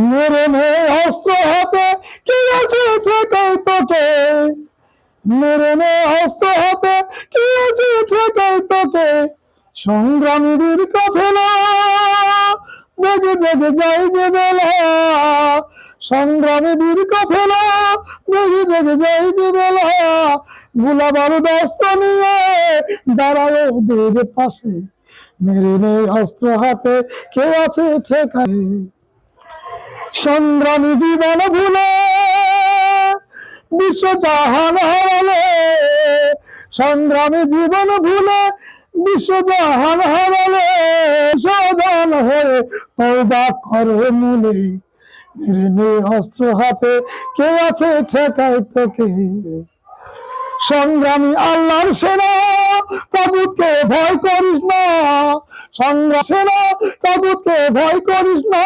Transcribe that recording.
মেরে নে অস্ত্র হাতে, কে আছে ঠেকাই তোকে? মেরে নে অস্ত্র হাতে, কে আছে ঠেকাই তোকে? সংগ্রামী বীর কাফেলা বেগে বেগে যাই যে বেলা, সংগ্রামী বীর কাফেলা বেগে বেগে যাই যে বেলা, গোলা বারুদ অস্ত্র নিয়ে দাঁড়ায় ওদের পাশে। মেরে নে অস্ত্র হাতে, কে আছে ঠেকাই? সংগ্রামী জীবন ভুলে বিশ্বজাহান হারালে, সংগ্রামী জীবন ভুলে বিশ্বজাহান হারালে, সাবধান হয়ে তওবা করে মূলে। মেরে নে অস্ত্র হাতে, কে আছে ঠেকাই তোকে? সংগ্রামী আল্লাহর সেনা, তাগুতকে ভয় করিস না। সংগ্রাম সেনা, তাগুতকে ভয় করিস না।